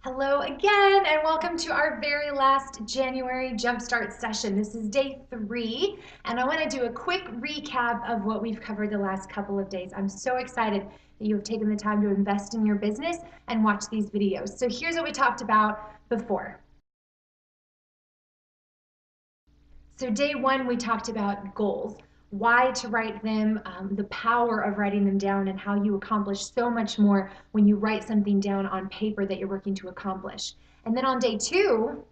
Hello again, and welcome to our very last January Jumpstart session. This is day 3, and I want to do a quick recap of what we've covered the last couple of days. I'm so excited that you have taken the time to invest in your business and watch these videos. So here's what we talked about before. So day 1, we talked about goals, why to write them, the power of writing them down, and how you accomplish so much more when you write something down on paper that you're working to accomplish. And then on day 2,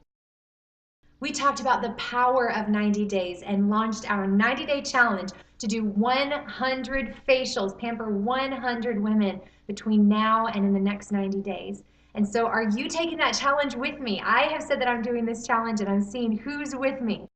we talked about the power of 90 days and launched our 90-day challenge to do 100 facials, pamper 100 women between now and in the next 90 days. And so are you taking that challenge with me? I have said that I'm doing this challenge and I'm seeing who's with me.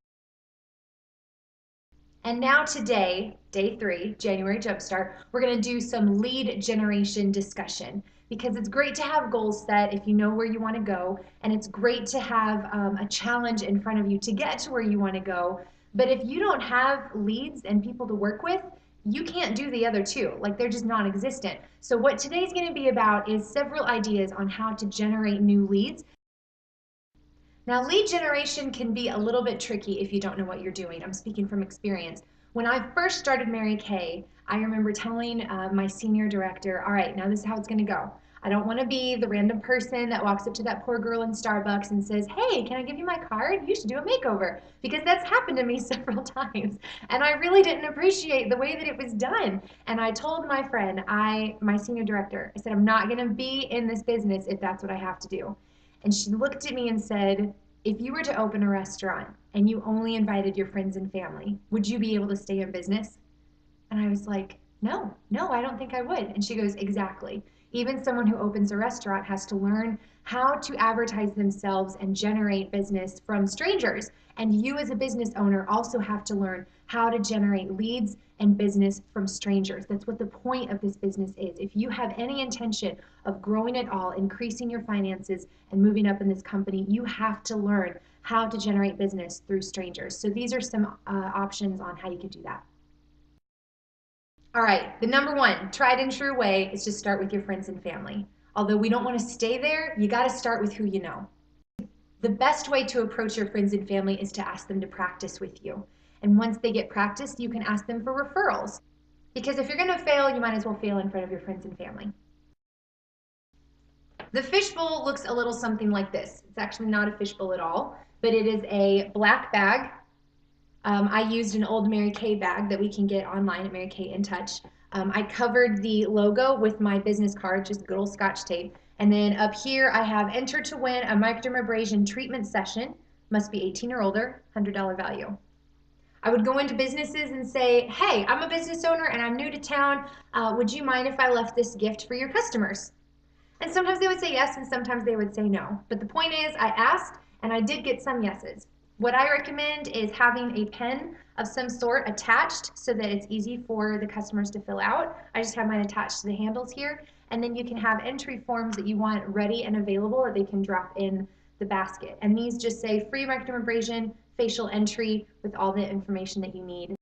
And now today, day 3, January Jumpstart, we're going to do some lead generation discussion because it's great to have goals set if you know where you want to go, and it's great to have a challenge in front of you to get to where you want to go. But if you don't have leads and people to work with, you can't do the other two. Like, they're just non-existent. So what today's going to be about is several ideas on how to generate new leads. Now, lead generation can be a little bit tricky if you don't know what you're doing. I'm speaking from experience. When I first started Mary Kay, I remember telling my senior director, all right, now this is how it's gonna go. I don't wanna be the random person that walks up to that poor girl in Starbucks and says, hey, can I give you my card? You should do a makeover. Because that's happened to me several times. And I really didn't appreciate the way that it was done. And I told my friend, my senior director, I said, I'm not gonna be in this business if that's what I have to do. And she looked at me and said, if you were to open a restaurant and you only invited your friends and family, would you be able to stay in business? And I was like, no, I don't think I would. And she goes, exactly. Even someone who opens a restaurant has to learn how to advertise themselves and generate business from strangers. And you as a business owner also have to learn how to generate leads and business from strangers. That's what the point of this business is. If you have any intention of growing it all, increasing your finances, and moving up in this company, you have to learn how to generate business through strangers. So these are some options on how you can do that. All right, the number 1 tried and true way is just start with your friends and family. Although we don't want to stay there, you got to start with who you know. The best way to approach your friends and family is to ask them to practice with you. And once they get practiced, you can ask them for referrals. Because if you're going to fail, you might as well fail in front of your friends and family. The fishbowl looks a little something like this. It's actually not a fishbowl at all, but it is a black bag. I used an old Mary Kay bag that we can get online at Mary Kay In Touch. I covered the logo with my business card, just good old Scotch tape. And then up here I have enter to win a microdermabrasion treatment session. Must be 18 or older, $100 value. I would go into businesses and say, hey, I'm a business owner and I'm new to town. Would you mind if I left this gift for your customers? And sometimes they would say yes and sometimes they would say no. But the point is, I asked and I did get some yeses. What I recommend is having a pen of some sort attached so that it's easy for the customers to fill out. I just have mine attached to the handles here. And then you can have entry forms that you want ready and available that they can drop in the basket. And these just say free microdermabrasion, facial entry with all the information that you need.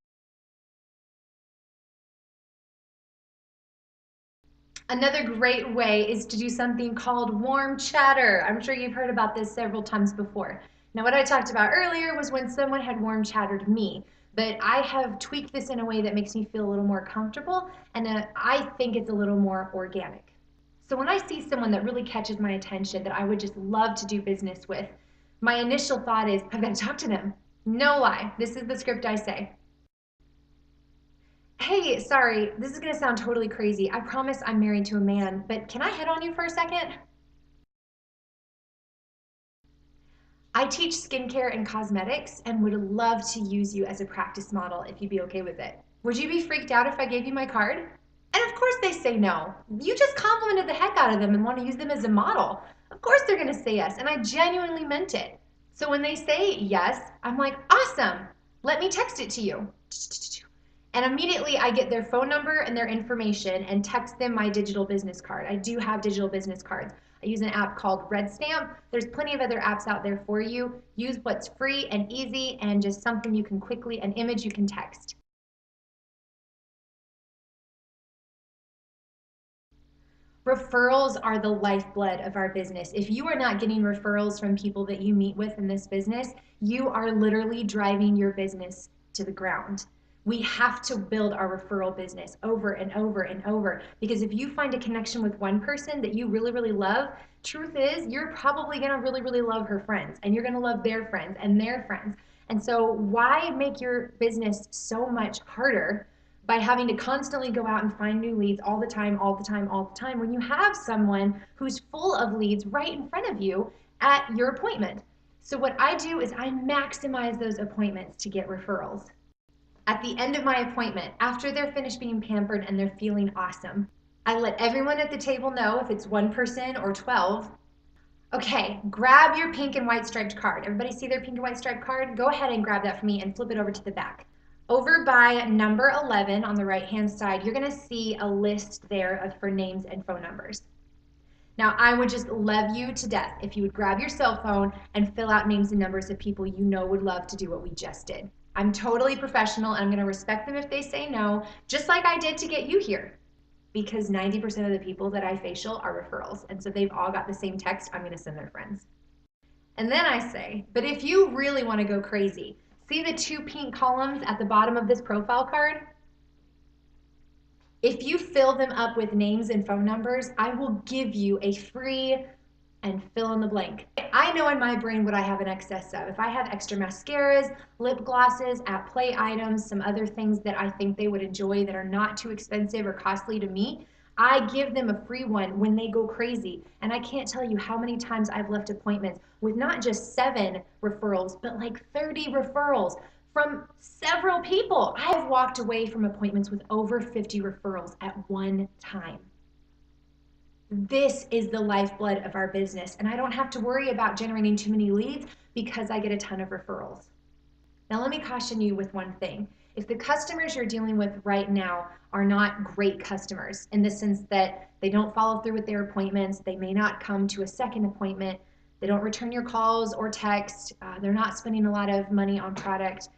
Another great way is to do something called warm chatter. I'm sure you've heard about this several times before. Now, what I talked about earlier was when someone had warm chattered me, but I have tweaked this in a way that makes me feel a little more comfortable, and I think it's a little more organic. So when I see someone that really catches my attention that I would just love to do business with, my initial thought is, I've got to talk to them. No lie, this is the script I say. Hey, sorry, this is gonna sound totally crazy. I promise I'm married to a man, but can I hit on you for a second? I teach skincare and cosmetics and would love to use you as a practice model if you'd be okay with it. Would you be freaked out if I gave you my card? And of course they say no. You just complimented the heck out of them and want to use them as a model. Of course they're gonna say yes, and I genuinely meant it. So when they say yes, I'm like, awesome, let me text it to you. And immediately I get their phone number and their information and text them my digital business card. I do have digital business cards. I use an app called Red Stamp. There's plenty of other apps out there for you. Use what's free and easy and just something you can quickly, an image you can text. Referrals are the lifeblood of our business. If you are not getting referrals from people that you meet with in this business, you are literally driving your business to the ground. We have to build our referral business over and over and over, because if you find a connection with one person that you really, really love, truth is you're probably gonna really, really love her friends, and you're gonna love their friends and their friends. And so why make your business so much harder by having to constantly go out and find new leads all the time, all the time, all the time, when you have someone who's full of leads right in front of you at your appointment? So what I do is I maximize those appointments to get referrals. At the end of my appointment, after they're finished being pampered and they're feeling awesome, I let everyone at the table know, if it's one person or 12, okay, grab your pink and white striped card. Everybody see their pink and white striped card? Go ahead and grab that for me and flip it over to the back. Over by number 11 on the right-hand side, you're gonna see a list there for names and phone numbers. Now, I would just love you to death if you would grab your cell phone and fill out names and numbers of people you know would love to do what we just did. I'm totally professional, and I'm gonna respect them if they say no, just like I did to get you here, because 90% of the people that I facial are referrals, and so they've all got the same text I'm gonna send their friends. And then I say, but if you really wanna go crazy, see the 2 pink columns at the bottom of this profile card? If you fill them up with names and phone numbers, I will give you a free and fill in the blank. I know in my brain what I have in excess of. If I have extra mascaras, lip glosses, at play items, some other things that I think they would enjoy that are not too expensive or costly to me, I give them a free one when they go crazy. And I can't tell you how many times I've left appointments with not just 7 referrals, but like 30 referrals from several people. I have walked away from appointments with over 50 referrals at one time. This is the lifeblood of our business, and I don't have to worry about generating too many leads because I get a ton of referrals. Now, let me caution you with one thing. If the customers you're dealing with right now are not great customers, in the sense that they don't follow through with their appointments, they may not come to a second appointment, they don't return your calls or text, they're not spending a lot of money on product,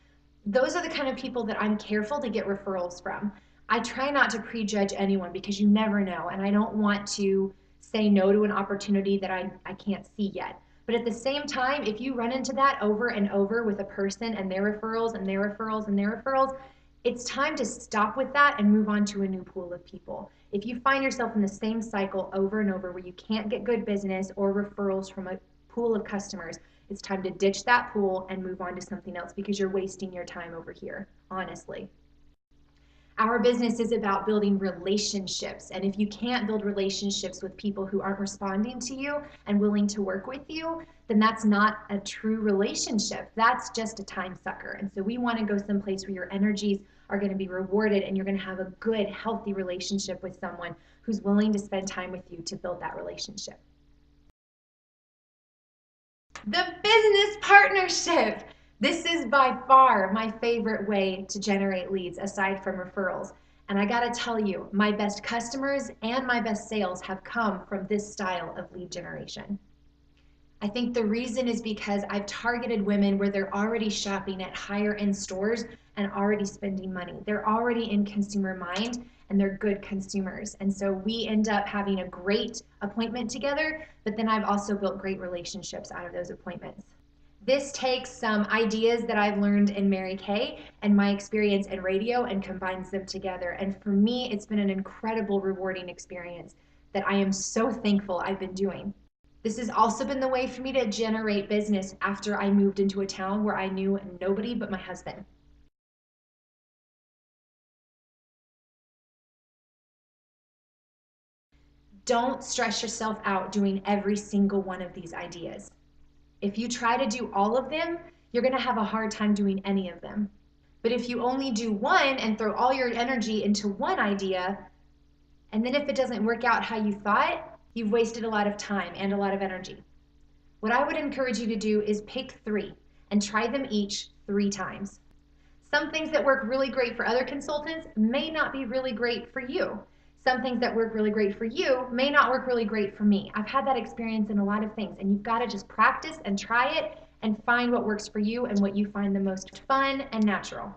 those are the kind of people that I'm careful to get referrals from. I try not to prejudge anyone because you never know, and I don't want to say no to an opportunity that I can't see yet. But at the same time, if you run into that over and over with a person and their referrals and their referrals and their referrals, it's time to stop with that and move on to a new pool of people. If you find yourself in the same cycle over and over where you can't get good business or referrals from a pool of customers, it's time to ditch that pool and move on to something else, because you're wasting your time over here, honestly. Our business is about building relationships, and if you can't build relationships with people who aren't responding to you and willing to work with you, then that's not a true relationship. That's just a time sucker. And so we want to go someplace where your energies are going to be rewarded and you're going to have a good, healthy relationship with someone who's willing to spend time with you to build that relationship. The business partnership. This is by far my favorite way to generate leads aside from referrals. And I gotta tell you, my best customers and my best sales have come from this style of lead generation. I think the reason is because I've targeted women where they're already shopping at higher end stores and already spending money. They're already in consumer mind and they're good consumers. And so we end up having a great appointment together, but then I've also built great relationships out of those appointments. This takes some ideas that I've learned in Mary Kay and my experience in radio and combines them together. And for me, it's been an incredible, rewarding experience that I am so thankful I've been doing. This has also been the way for me to generate business after I moved into a town where I knew nobody but my husband. Don't stress yourself out doing every single one of these ideas. If you try to do all of them, you're going to have a hard time doing any of them. But if you only do one and throw all your energy into one idea, and then if it doesn't work out how you thought, you've wasted a lot of time and a lot of energy. What I would encourage you to do is pick 3 and try them each 3 times. Some things that work really great for other consultants may not be really great for you. Some things that work really great for you may not work really great for me. I've had that experience in a lot of things, and you've got to just practice and try it and find what works for you and what you find the most fun and natural.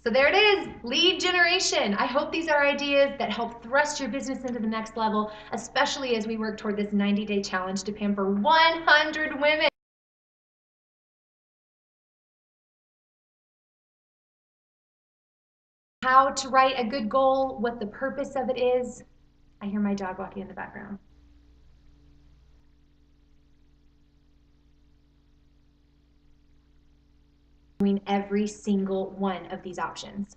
So there it is, lead generation. I hope these are ideas that help thrust your business into the next level, especially as we work toward this 90-day challenge to pamper 100 women. How to write a good goal, what the purpose of it is. I hear my dog walking in the background. Doing every single one of these options.